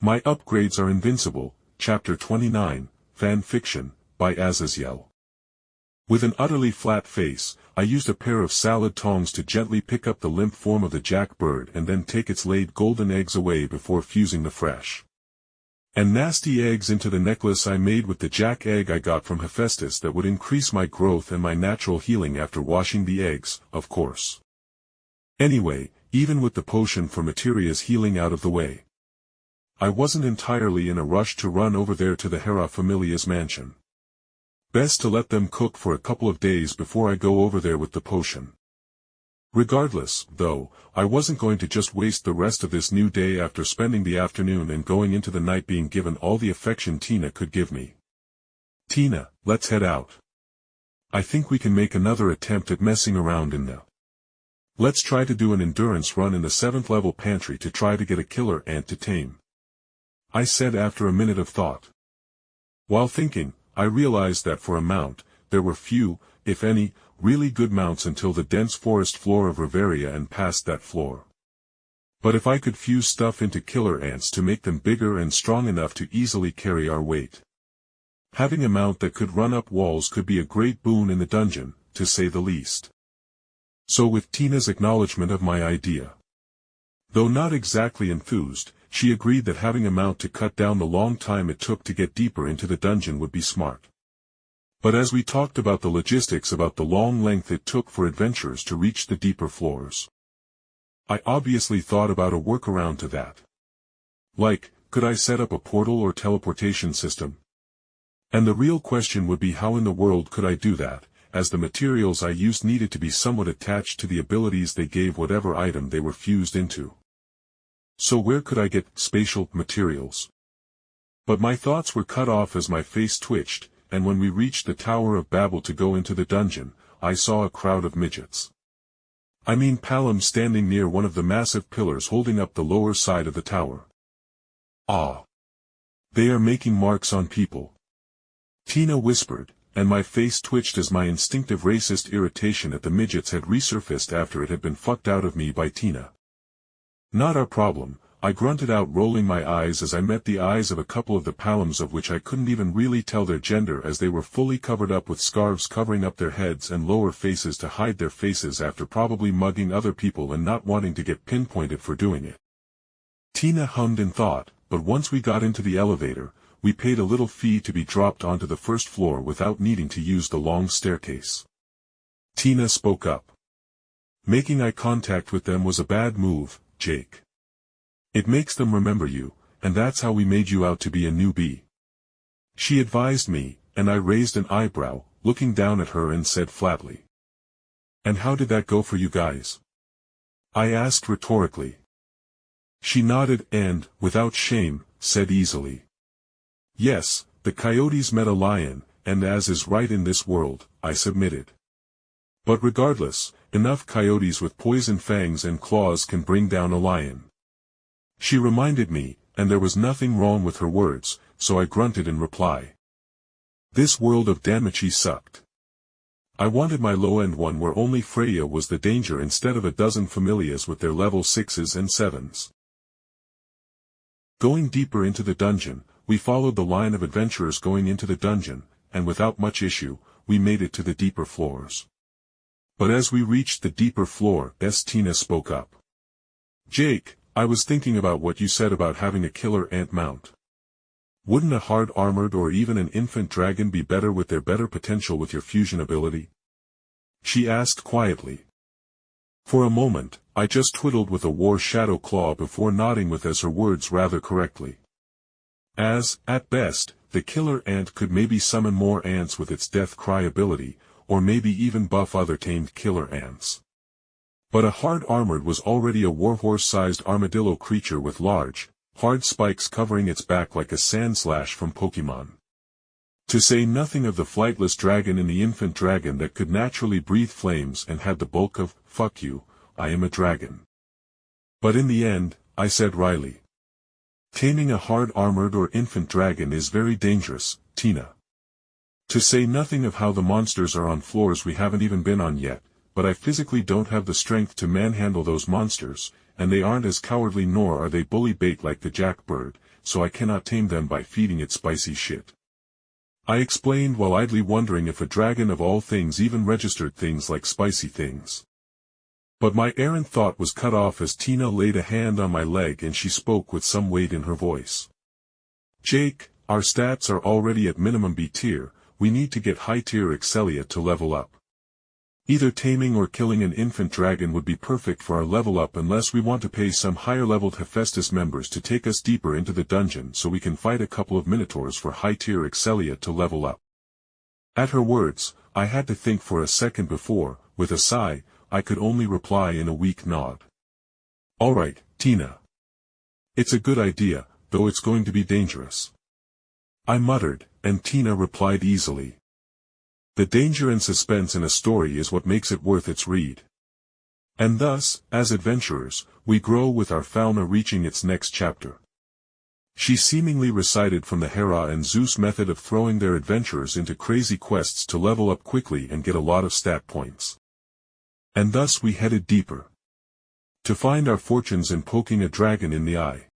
My upgrades are Invincible, Chapter 29, Fan Fiction, by Azazyel. With an utterly flat face, I used a pair of salad tongs to gently pick up the limp form of the jackbird and then take its laid golden eggs away before fusing the fresh and nasty eggs into the necklace I made with the jack egg I got from Hephaestus that would increase my growth and my natural healing after washing the eggs, of course. Anyway, even with the potion for Materia's healing out of the way, I wasn't entirely in a rush to run over there to the Hera Familia's mansion. Best to let them cook for a couple of days before I go over there with the potion. Regardless, though, I wasn't going to just waste the rest of this new day after spending the afternoon and going into the night being given all the affection Tina could give me. Tina, let's head out. I think we can make another attempt at messing around in the. Let's try to do an endurance run in the 7th level pantry to try to get a killer ant to tame, I said after a minute of thought. While thinking, I realized that for a mount, there were few, if any, really good mounts until the dense forest floor of Riveria and past that floor. But if I could fuse stuff into killer ants to make them bigger and strong enough to easily carry our weight, having a mount that could run up walls could be a great boon in the dungeon, to say the least. So with Tina's acknowledgement of my idea, though not exactly enthused, she agreed that having a mount to cut down the long time it took to get deeper into the dungeon would be smart. But as we talked about the logistics about the long length it took for adventurers to reach the deeper floors, I obviously thought about a workaround to that. Like, could I set up a portal or teleportation system? And the real question would be how in the world could I do that, as the materials I used needed to be somewhat attached to the abilities they gave whatever item they were fused into. So where could I get spatial materials? But my thoughts were cut off as my face twitched, and when we reached the Tower of Babel to go into the dungeon, I saw a crowd of midgets. I mean Palom standing near one of the massive pillars holding up the lower side of the tower. Ah! They are making marks on people, Tina whispered, and my face twitched as my instinctive racist irritation at the midgets had resurfaced after it had been fucked out of me by Tina. Not our problem, I grunted out, rolling my eyes as I met the eyes of a couple of the Paloms of which I couldn't even really tell their gender as they were fully covered up with scarves covering up their heads and lower faces to hide their faces after probably mugging other people and not wanting to get pinpointed for doing it. Tina hummed in thought, but once we got into the elevator, we paid a little fee to be dropped onto the first floor without needing to use the long staircase. Tina spoke up. Making eye contact with them was a bad move, Jake. It makes them remember you, and that's how we made you out to be a newbie. She advised me, and I raised an eyebrow, looking down at her and said flatly. And how did that go for you guys? I asked rhetorically. She nodded and, without shame, said easily. Yes, the coyotes met a lion, and as is right in this world, I submitted. But regardless, enough coyotes with poison fangs and claws can bring down a lion. She reminded me, and there was nothing wrong with her words, so I grunted in reply. This world of Damachi sucked. I wanted my low-end one where only Freya was the danger instead of a dozen familias with their level 6s and 7s. Going deeper into the dungeon, we followed the line of adventurers going into the dungeon, and without much issue, we made it to the deeper floors. But as we reached the deeper floor, Tina spoke up. Jake, I was thinking about what you said about having a killer ant mount. Wouldn't a hard-armored or even an infant dragon be better with their better potential with your fusion ability? She asked quietly. For a moment, I just twiddled with a war shadow claw before nodding with as her words rather correctly. As, at best, the killer ant could maybe summon more ants with its death cry ability, or maybe even buff other tamed killer ants. But a hard-armored was already a warhorse-sized armadillo creature with large, hard spikes covering its back like a sandslash from Pokemon. To say nothing of the flightless dragon and the infant dragon that could naturally breathe flames and had the bulk of, fuck you, I am a dragon. But in the end, I said wryly. Taming a hard-armored or infant dragon is very dangerous, Tina. To say nothing of how the monsters are on floors we haven't even been on yet, but I physically don't have the strength to manhandle those monsters, and they aren't as cowardly nor are they bully bait like the jackbird, so I cannot tame them by feeding it spicy shit. I explained while idly wondering if a dragon of all things even registered things like spicy things. But my errant thought was cut off as Tina laid a hand on my leg and she spoke with some weight in her voice. Jake, our stats are already at minimum B tier, we need to get high tier Excelia to level up. Either taming or killing an infant dragon would be perfect for our level up unless we want to pay some higher leveled Hephaestus members to take us deeper into the dungeon so we can fight a couple of minotaurs for high tier Excelia to level up. At her words, I had to think for a second before, with a sigh, I could only reply in a weak nod. Alright, Tina. It's a good idea, though it's going to be dangerous. I muttered, and Tina replied easily. The danger and suspense in a story is what makes it worth its read. And thus, as adventurers, we grow with our fauna reaching its next chapter. She seemingly recited from the Hera and Zeus method of throwing their adventurers into crazy quests to level up quickly and get a lot of stat points. And thus we headed deeper. To find our fortunes in poking a dragon in the eye.